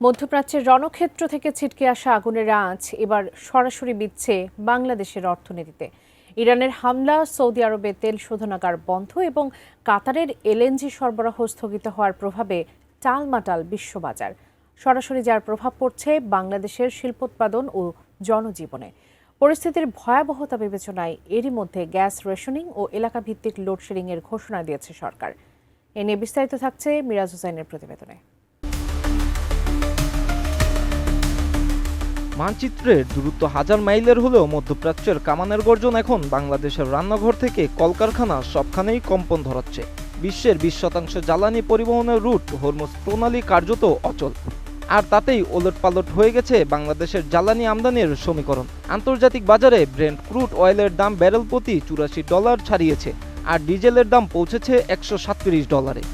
মধ্যপ্রাচ্যের রণক্ষেত্র থেকে ছিটকে আসা আগুনের আঁচ এবার সরাসরি বিচ্ছে বাংলাদেশের অর্থনীতিতে। ইরানের হামলা, সৌদি আরবে তেল শোধনাগার বন্ধ এবং কাতারের এলএনজি সরবরাহ স্থগিত হওয়ার প্রভাবে টালমাটাল বিশ্ববাজার। সরাসরি যার প্রভাব পড়ছে বাংলাদেশের শিল্পোৎপাদন ও জনজীবনে। পরিস্থিতির ভয়াবহতা বিবেচনায় এরই মধ্যে গ্যাস রেশনিং ও এলাকাভিত্তিক লোডশেডিং এর ঘোষণা দিয়েছে সরকার। এ নিয়ে বিস্তারিত থাকছে মিরাজ হোসাইনের প্রতিবেদনে। মানচিত্রের দূরত্ব হাজার মাইলের হলেও মধ্যপ্রাচ্যের কামানের গর্জন এখন বাংলাদেশের রান্নাঘর থেকে কলকারখানা সবখানেই কম্পন ধরাচ্ছে। বিশ্বের 20% জ্বালানি পরিবহনের রুট হরমুজ প্রণালী কার্যত অচল। আর তাতেই ওলটপালট হয়ে গেছে বাংলাদেশের জ্বালানি আমদানির সমীকরণ। আন্তর্জাতিক বাজারে ব্রেন্ট ক্রুড অয়েলের দাম ব্যারেল প্রতি $84 ছাড়িয়েছে, আর ডিজেলের দাম পৌঁছেছে $137।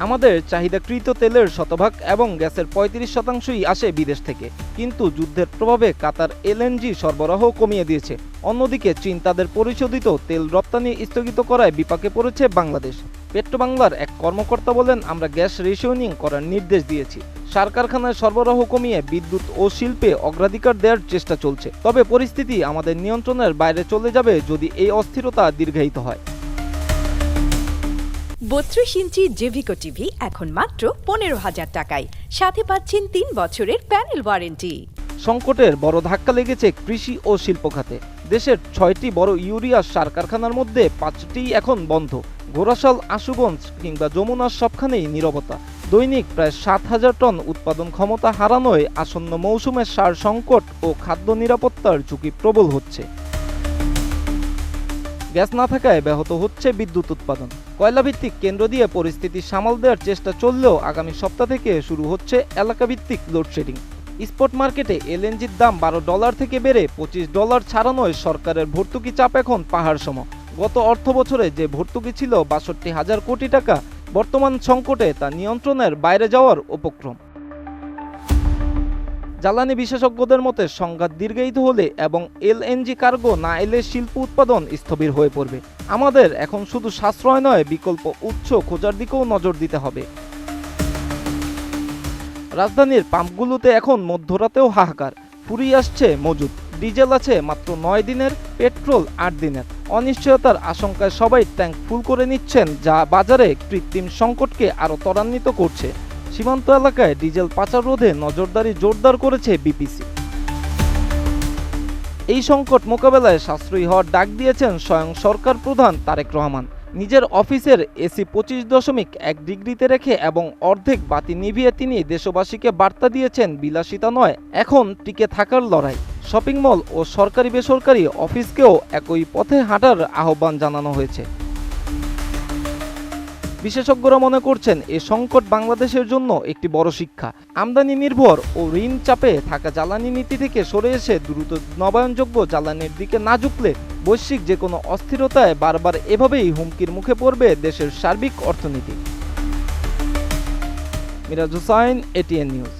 আমাদের চাহিদাকৃত তেলের শতভাগ এবং গ্যাসের 35%ই আসে বিদেশ থেকে, কিন্তু যুদ্ধের প্রভাবে কাতার এলএনজি সরবরাহ কমিয়ে দিয়েছে। অন্যদিকে চীন তাদের পরিশোধিত তেল রপ্তানি স্থগিত করায় বিপাকে পড়েছে বাংলাদেশ। পেট্রোবাংলার এক কর্মকর্তা বলেন, আমরা গ্যাস রেশনিং করার নির্দেশ দিয়েছি। সার কারখানায় সরবরাহ কমিয়ে বিদ্যুৎ ও শিল্পে অগ্রাধিকার দেওয়ার চেষ্টা চলছে। তবে পরিস্থিতি আমাদের নিয়ন্ত্রণের বাইরে চলে যাবে যদি এই অস্থিরতা দীর্ঘায়িত হয়। 32 ইঞ্চি জেভিকো টিভি এখন মাত্র 15,000 টাকায়, সাথে পাচ্ছেন 3 বছরের প্যানেল ওয়ারেন্টি। সংকটের বড় ধাক্কা লেগেছে কৃষি ও শিল্প খাতে। দেশের 6টি বড় ইউরিয়া সার কারখানার মধ্যে 5টিই এখন বন্ধ। ঘোড়াশাল, আশুগঞ্জ কিংবা যমুনার সবখানেই নীরবতা। দৈনিক প্রায় 7,000 টন উৎপাদন ক্ষমতা হারানোয় আসন্ন মৌসুমের সার সংকট ও খাদ্য নিরাপত্তার ঝুঁকি প্রবল হচ্ছে। গ্যাস না থাকায় ব্যাহত হচ্ছে বিদ্যুৎ উৎপাদন। কয়লাভিত্তিক কেন্দ্র দিয়ে পরিস্থিতি সামাল দেওয়ার চেষ্টা চললেও আগামী সপ্তাহ থেকে শুরু হচ্ছে এলাকাভিত্তিক লোডশেডিং। স্পট মার্কেটে এলএনজির দাম $12 থেকে বেড়ে $25 ছাড়ানোয় সরকারের ভর্তুকি চাপ এখন পাহাড়সম। গত অর্থ বছরে যে ভর্তুকি ছিল 62,000 কোটি টাকা, বর্তমান সংকটে তা নিয়ন্ত্রণের বাইরে যাওয়ার উপক্রম। জ্বালানি বিশেষজ্ঞদের মতে সংঘাত দীর্ঘায়িত হলে এবং এলএনজি কার্গো না এলে শিল্প উৎপাদন স্থবির হয়ে পড়বে। আমাদের এখন শুধু সাশ্রয় নয়, বিকল্প উৎস খোঁজার দিকেও নজর দিতে হবে। রাজধানীর পাম্পগুলোতে এখন মধ্যরাতেও হাহাকার। ফুরিয়ে আসছে মজুদ। ডিজেল আছে মাত্র 9 দিনের, পেট্রোল 8 দিনের। অনিশ্চয়তার আশঙ্কায় সবাই ট্যাঙ্ক ফুল করে নিচ্ছেন, যা বাজারে কৃত্রিম সংকটকে আরও ত্বরান্বিত করছে। সীমান্ত এলাকায় ডিজেল পাচার রোধে নজরদারি জোরদার করেছে বিপিসি। এই সংকট মোকাবেলায় সাশ্রয়ী হওয়ার ডাক দিয়েছেন স্বয়ং সরকার প্রধান তারেক রহমান। নিজের অফিসের এসি 25.1 ডিগ্রিতে রেখে এবং অর্ধেক বাতি নিভিয়ে তিনি দেশবাসীকে বার্তা দিয়েছেন, বিলাসিতা নয়, এখন টিকে থাকার লড়াই। শপিং মল ও সরকারি বেসরকারি অফিসকেও একই পথে হাঁটার আহ্বান জানানো হয়েছে। বিশেষজ্ঞরা মনে করছেন এ সংকট বাংলাদেশের জন্য একটি বড় শিক্ষা। আমদানি নির্ভর ও ঋণ চাপে থাকা জ্বালানি নীতি থেকে সরে এসে দ্রুত নবায়নযোগ্য জ্বালানির দিকে না ঝুঁকলে বৈশ্বিক যে কোনো অস্থিরতায় বারবার এভাবেই হুমকির মুখে পড়বে দেশের সার্বিক অর্থনীতি। Miraj Hossain, ATN news.